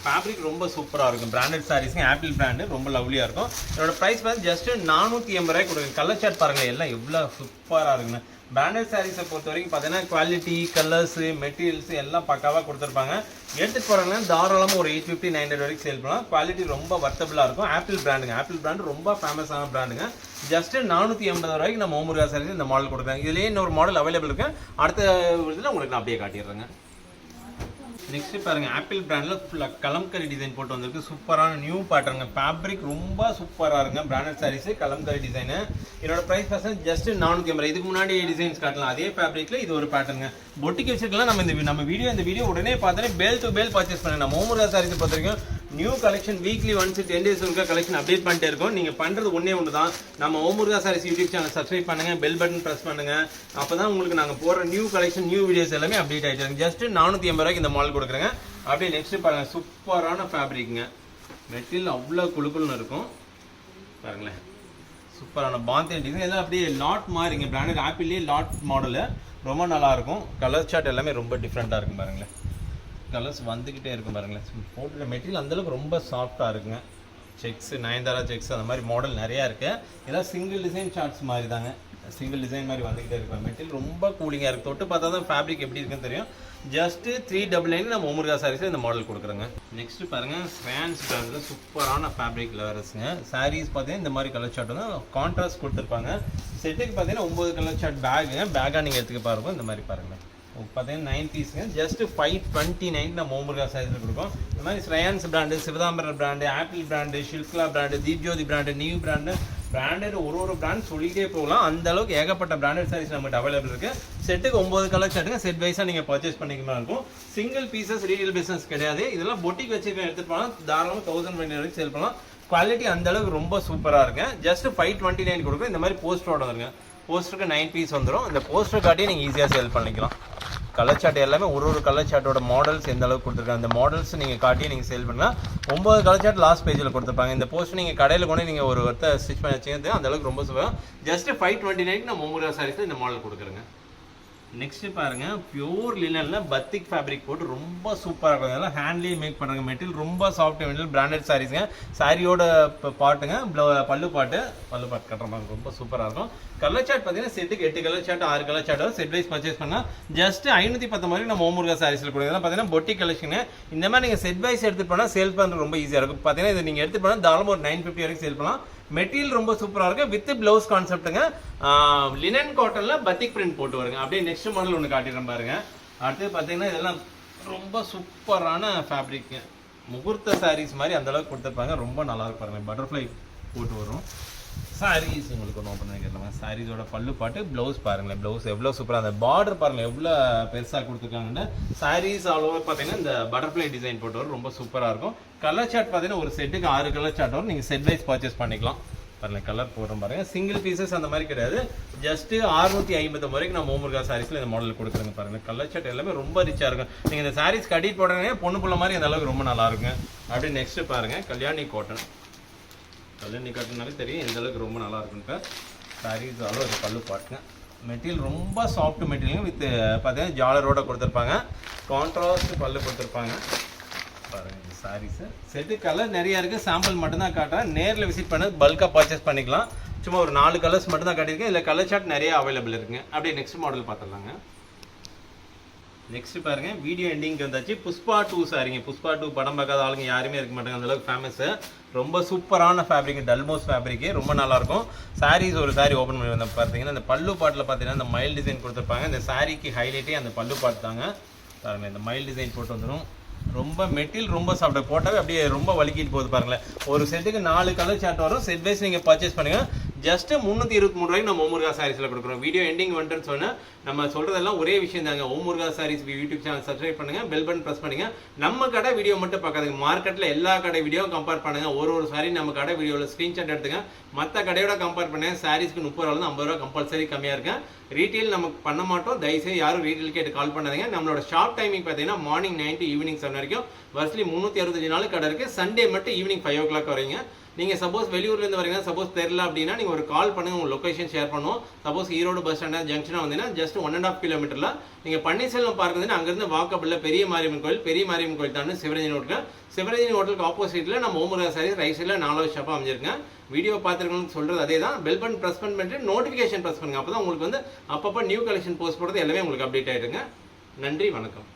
ஃபேப்ரிக் ரொம்ப சூப்பராக இருக்கும். பிராண்டட் சாரீஸ்க்கு ஆப்பிள் பிராண்டு ரொம்ப லவ்லியாக இருக்கும். இதோட ப்ரைஸ் வந்து ஜஸ்ட் 480 ரூபாய்க்கு கொடுங்க. கலர் சார்ட் பாருங்க எல்லாம் எவ்வளோ சூப்பராக இருக்குங்க. பிராண்டட் சாரீஸை பொறுத்த வரைக்கும் பார்த்தீங்கன்னா குவாலிட்டி கலர்ஸ் மெட்டீரியல்ஸ் எல்லாம் பக்காவாக கொடுத்துருப்பாங்க. எடுத்துகிட்டு போகிறாங்கன்னா தாராளமாக ஒரு 850-900 வரைக்கும் சேல் பண்ணலாம். குவாலிட்டி ரொம்ப வர்த்தபிளாக இருக்கும். ஆப்பிள் பிராண்டுங்க. ஆப்பிள் பிராண்டு ரொம்ப ஃபேமஸான பிராண்டுங்க. ஜஸ்ட் 480 ரூபாய்க்கு நம்ம ஓமுருகா சாரீஸ் இந்த மாடல் கொடுக்குறாங்க. இதுலேயே இன்னொரு மாடல் அவைலபிள் இருக்கு. அடுத்த இதில் உங்களுக்கு நான் அப்படியே காட்டிடுறேங்க. நெக்ஸ்ட் பாருங்க ஆப்பிள் பிராண்ட்ல ஃபுல்லாக கலம்கரி டிசைன் போட்டு வந்திருக்கு. சூப்பரான நியூ பேட்டர்ங்க. ஃபேப்ரிக் ரொம்ப சூப்பராக இருக்குங்க. Branded sarees Kalamkari design. என்னோட ப்ரைஸ் பர்சன்ட் ஜஸ்ட் 480. இதுக்கு முன்னாடி டிசைன்ஸ் காட்டலாம். அதே ஃபேப்ரிக்ல இது ஒரு பேட்டர்ங்க. பொட்டிக்கு வச்சிருக்கலாம். நம்ம வீடியோ உடனே பார்த்தோன்னே பேல் டு பேல் பர்ச்சேஸ் பண்ணுங்க. நம்ம ஓமுருகா சாரீஸ் பொறுத்த வரைக்கும் new collection weekly once 10 days இருக்க கலெக்ஷன் அப்டேட் பண்ணிட்டே இருக்கும். நீங்கள் பண்ணுறது ஒன்றே ஒன்று தான். நம்ம ஓமுருகா சாரீஸ் யூடியூப் சேனல் சப்ஸ்கிரைப் பண்ணுங்க. பெல் பட்டன் ப்ரெஸ் பண்ணுங்க. அப்போ தான் உங்களுக்கு நாங்கள் போடுற நியூ கலெக்ஷன் நியூ வீடியோஸ் எல்லாமே அப்டேட் ஆகிட்டு இருக்கு. ஜஸ்ட் 480 ரூபாய்க்கு இந்த மாடல் கொடுக்குறேங்க. அப்படியே நெக்ஸ்ட் பாருங்க சூப்பரான ஃபேப்ரிக்ங்க. மெட்டீரியல் அவ்வளோ குழுக்குன்னு இருக்கும். பாருங்களேன் சூப்பரான பாந்தேன் டிசைன். எல்லாம் அப்படியே லாட் மாதிரிங்க. பிராண்டட் ஆப்பிள்லேயே லாட் மாடலு ரொம்ப நல்லாயிருக்கும். கலர் சார்ட் எல்லாமே ரொம்ப டிஃப்ரெண்ட்டாக இருக்கும். பாருங்களேன் கலர்ஸ் வந்துக்கிட்டே இருக்கும். பாருங்களேன் போட்டுற மெட்டீரியல் அந்தளவுக்கு ரொம்ப சாஃப்டாக இருக்குங்க. செக்ஸ் நயன்தாரா செக்ஸ் அந்த மாதிரி மாடல் நிறையா இருக்குது. இதெல்லாம் சிங்கிள் டிசைன் சார்ட்ஸ் மாதிரி தாங்க. சிங்கிள் டிசைன் மாதிரி வந்துகிட்டே இருக்கும். மெட்டீரியல் ரொம்ப கூலிங்காக இருக்குது. தொட்டு பார்த்தா தான் ஃபேப்ரிக் எப்படி இருக்குன்னு தெரியும். ஜஸ்ட் 399 நம்ம ஓமுர்கா சாரீஸில் இந்த மாடல் கொடுக்குறோங்க. நெக்ஸ்ட் பாருங்கள், ஸ்வான்ஸ் பிராண்டில் சூப்பரான ஃபேப்ரிக்கில் வரச்சுங்க. சாரீஸ் பார்த்தீங்கன்னா இந்த மாதிரி கலர் சார்ட் வந்து கான்ட்ராஸ்ட் கொடுத்துருப்பாங்க. செட்டுக்கு பார்த்தீங்கன்னா 9 கலர் சார்ட் பேக்காக நீங்கள் எடுத்துக்க பாருங்க. இந்த மாதிரி பாருங்கள் பார்த்தீங்கன்னா 9 பீஸுங்க. ஜஸ்ட் 529 நம்ம ஓமுர்கா சாரீஸில் கொடுக்கும். இந்த மாதிரி Shreyans brand, Sivathambaram brand, apple brand, ஷில்க்லா brand, Deepjyoti brand, new brand, branded ஒரு பிராண்ட் சொல்லிகிட்டே போகலாம். அந்த அளவுக்கு ஏகப்பட்ட பிராண்டட் சாரீஸ் நம்மகிட்ட அவைலபிள் இருக்குது. செட்டுக்கு 9 கலர் சார்ட்டுங்க. செட் வைஸாக நீங்கள் பர்ச்சேஸ் பண்ணிக்கிற இருக்கும். சிங்கிள் பீசஸ் ரீட்டெயில் பிஸ்னஸ் கிடையாது. இதெல்லாம் பொட்டிக் வச்சு எடுத்துகிட்டு போனால் தாராளமாக 1500 வரைக்கும் சேல் பண்ணலாம். குவாலிட்டி அந்த அளவுக்கு ரொம்ப சூப்பராக இருக்கு. ஜஸ்ட் 529 கொடுக்குறோம். இந்த மாதிரி போஸ்டரோட வருங்க. போஸ்டருக்கு 9 பீஸ் வந்துடும். இந்த போஸ்டர் காட்டியே நீங்கள் ஈஸியாக சேல் பண்ணிக்கலாம். கலர் சார்ட் எல்லாமே ஒரு கலர் சார்ட்டோட மாடல்ஸ் எந்த அளவுக்கு கொடுத்துருக்காங்க, அந்த மாடல்ஸ் நீங்கள் காட்டியே நீங்கள் சேல் பண்ணலாம். 9 கலர் சார்ட் லாஸ்ட் பேஜில் கொடுத்துருப்பாங்க. இந்த போஸ்ட் நீங்கள் கடையில் கொண்டு நீங்கள் ஒரு ஒருத்த ஸ்டிச் பண்ணி வச்சுக்கிறது அந்த அளவுக்கு ரொம்ப சூப்பராக. ஜஸ்ட் 529 நம்ம ஓமுர்கா சாரீஸில் இந்த மாடல் கொடுக்குறேங்க. நெக்ஸ்ட் பாருங்க, பியூர் லினன்ல பத்திக் ஃபேப்ரிக் போட்டு ரொம்ப சூப்பராக இருக்கும். அதெல்லாம் ஹேண்ட்லேயே மேக் பண்ணுறாங்க. மெட்டீரியல் ரொம்ப சாஃப்ட் மெட்டீரியல், பிராண்டட் சாரீஸுங்க. சாரியோட பாட்டுங்க, பல்லு பாட்டு கட்டுற மாதிரி ரொம்ப சூப்பராக இருக்கும். கலர் சார்ட் பார்த்தீங்கன்னா செட்டுக்கு 8 colour chart 6 colour chart set wise purchase பண்ணால் ஜஸ்ட் 510 நம்ம ஓமுர்கா சாரீஸில் கொடுக்குறது. பார்த்தீங்கன்னா பொட்டி கலெக்ஷன். இந்த மாதிரி நீங்கள் செட் வைஸ் எடுத்துகிட்டு போனால் சேல் பண்ணுறது ரொம்ப ஈஸியாக இருக்கும். பார்த்தீங்கன்னா இதை நீங்கள் எடுத்துகிட்டு போனால் தாராளமாக ஒரு 950 வரைக்கும் சேல் பண்ணலாம். மெட்டீரியல் ரொம்ப சூப்பராக இருக்குது. With blouse கான்செப்ட்டுங்க. லினன் காட்டனில் பத்திக் பிரிண்ட் போட்டு வருங்க. அப்படியே நெக்ஸ்ட் மாடல் ஒன்று காட்டிடுறேன் பாருங்க. அடுத்து பார்த்தீங்கன்னா இதெல்லாம் ரொம்ப சூப்பரான ஃபேப்ரிக்கு. முகூர்த்த சாரீஸ் மாதிரி அந்த அளவுக்கு கொடுத்துருப்பாங்க. ரொம்ப நல்லா இருக்கு பாருங்க. பட்டர்ஃப்ளை போட்டு வரும். சாரீஸ் உங்களுக்கு ஒன்று ஓப்பன் பண்ணிக்கிறேன். சாரீஸோட பல்லு பாட்டு, ப்ளவுஸ் பாருங்களேன். ப்ளவுஸ் எவ்வளோ சூப்பராக, அந்த பார்டர் பாருங்கள் எவ்வளோ பெருசாக கொடுத்துருக்காங்கன்னு. சாரீஸ் ஆல் ஓவர் பார்த்தீங்கன்னா இந்த பட்டர்ஃப்ளை டிசைன் போட்டு வரும். ரொம்ப சூப்பராக இருக்கும். கலர் சார்ட் பார்த்தீங்கன்னா ஒரு செட்டுக்கு 6 கலர் சார்ட் வரும். நீங்கள் செட் வைஸ் பர்ச்சேஸ் பண்ணிக்கலாம். பாருங்கள் கலர் போடுறோம் பாருங்கள். சிங்கிள் பீசஸ் அந்த மாதிரி கிடையாது. ஜஸ்ட் 650 வரைக்கும் நம்ம ஓமுர்கா சாரீஸில் இந்த மாடல் கொடுக்குறேங்க. பாருங்கள் கலர் சார்ட் எல்லாமே ரொம்ப ரிச்சாக இருக்கும். நீங்கள் இந்த சாரீஸ் கட்டிட்டு போடுறீங்க பொண்ணு புள்ள மாதிரி அந்த அளவுக்கு ரொம்ப நல்லா இருக்குங்க. அப்படியே நெக்ஸ்ட் பாருங்கள், கல்யாணி காட்டன். கல்யாணி காட்டனாலே தெரியும் எந்த அளவுக்கு ரொம்ப நல்லா இருக்குன்ட்டு. சாரீஸ் அளவு பல்லு பாட்டுங்க. மெட்டீரியல் ரொம்ப சாஃப்ட் மெட்டீரியல் வித் பார்த்தீங்கன்னா ஜாலரோட கொடுத்துருப்பாங்க. கான்ட்ராஸ்ட் பல்லு கொடுத்துருப்பாங்க. பாருங்கள் இந்த சாரீஸு செட்டு கலர் நிறையா இருக்குது. சாம்பிள் மட்டும்தான் காட்டுறேன். நேரில் விசிட் பண்ண பல்காக பர்ச்சேஸ் பண்ணிக்கலாம். சும்மா ஒரு 4 கலர்ஸ் மட்டும் தான் காட்டியிருக்கேன். இல்லை கலர் சார்ட் நிறைய அவைலபிள் இருக்குங்க. அப்படியே நெக்ஸ்ட் மாடல் பார்த்துடலாங்க. நெக்ஸ்ட் பாருங்க, வீடியோ எண்டிங்க்கு வந்தாச்சு. புஷ்பா 2 சாரிங்க. புஷ்பா 2 படம் பார்க்காத ஆளுங்க யாருமே இருக்க மாட்டாங்க. அந்த அளவுக்கு ஃபேமஸ். ரொம்ப சூப்பரான ஃபேப்ரிக், டல்மோஸ் ஃபேப்ரிக்கு. ரொம்ப நல்லாயிருக்கும். சாரீஸ் ஒரு சாரி ஓப்பன் பண்ணி வந்தேன் பார்த்தீங்கன்னா இந்த பல்லு பாட்டில் பார்த்தீங்கன்னா இந்த மைல் டிசைன் கொடுத்துருப்பாங்க. இந்த சாரிக்கு ஹைலைட்டே அந்த பல்லு பாட்டு தாங்க. பாருங்கள் இந்த மைல் டிசைன் போட்டு வந்துடும். ரொம்ப மெட்டீரியல் ரொம்ப சாப்பிட போட்டாவே அப்படியே ரொம்ப வலிக்கிட்டு போகுது பாருங்களேன். ஒரு செட்டுக்கு 4 கலர் சார்ட் வரும். செட் வைஸ் நீங்கள் பர்ச்சேஸ் பண்ணுங்க. ஜஸ்ட் 323 ரூபாய்க்கு நம்ம ஓமுர்கா சாரீஸில் கொடுக்குறோம். வீடியோ எண்டிங் வந்துட்டுன்னு சொன்னால் நம்ம சொல்கிறதெல்லாம் ஒரே விஷயம் தாங்க. ஓமுர்கா சாரீஸ் யூடியூப் சேனல் சப்ஸ்கிரைப் பண்ணுங்கள், பெல் பட்டன் ப்ரெஸ் பண்ணுங்க. நம்ம கடை வீடியோ மட்டும் பார்க்காதுங்க. மார்க்கெட்டில் எல்லா கடை வீடியோ கம்பேர் பண்ணுங்கள். ஒரு சாரி நம்ம கடை வீடியோவில் ஸ்க்ரீன்ஷாட் எடுத்துங்க. மற்ற கடையோட கம்பேர் பண்ணுங்க. சாரீஸ்க்கு 30 ரூபாய் 50 ரூபா கம்பல்சரி கம்மியாக இருக்கேன். ரீட்டெயில் நமக்கு பண்ண மாட்டோம். தயவுசெய்து யாரும் ரீட்டெயில் கேட்டு கால் பண்ணாதீங்க. நம்மளோட ஷாப் டைமிங் பார்த்தீங்கன்னா மார்னிங் 9 to ஈவினிங் 7 வரைக்கும். வருஷத்துலி 365 நாள் கடை இருக்குது. சண்டே மட்டும் ஈவினிங் 5 o'clock வரீங்க. நீங்கள் சப்போஸ் வெளியூர்லேருந்து வரீங்க, சப்போஸ் தெரியல அப்படின்னா நீங்கள் ஒரு கால் பண்ணுங்கள். உங்கள் லொக்கேஷன் ஷேர் பண்ணுவோம். சப்போஸ் ஈரோடு பஸ் ஸ்டாண்ட் ஜங்ஷனாக வந்தீங்கன்னா ஜஸ்ட் 1.5 கிலோமீட்டரில் நீங்கள் பன்னீர்செல்வம் பார்க் வந்து அங்கேருந்து வாக்கபிளில் பெரிய மாரியம்மன் கோயில் தாண்டி சிவரஞ்சன் ஹோட்டல். சிவரஞ்சன் ஹோட்டலுக்கு ஆப்போசிட்டில் நம்ம ஓமுர்கா சாரீஸ் ரைட் சைடில் 4வது ஷாப்பாக அமைஞ்சிருங்க. வீடியோ பார்த்துருக்கணும்னு சொல்கிறது அதே தான். பெல் பட்டன் ப்ரெஸ் பண்ணிட்டு நோட்டிஃபிகேஷன் ப்ரெஸ் பண்ணுங்கள். அப்போ தான் உங்களுக்கு வந்து அப்பப்போ நியூ கலெக்ஷன் போஸ்ட் போடுறது எல்லாமே உங்களுக்கு அப்டேட் ஆகிடுங்க. நன்றி, வணக்கம்.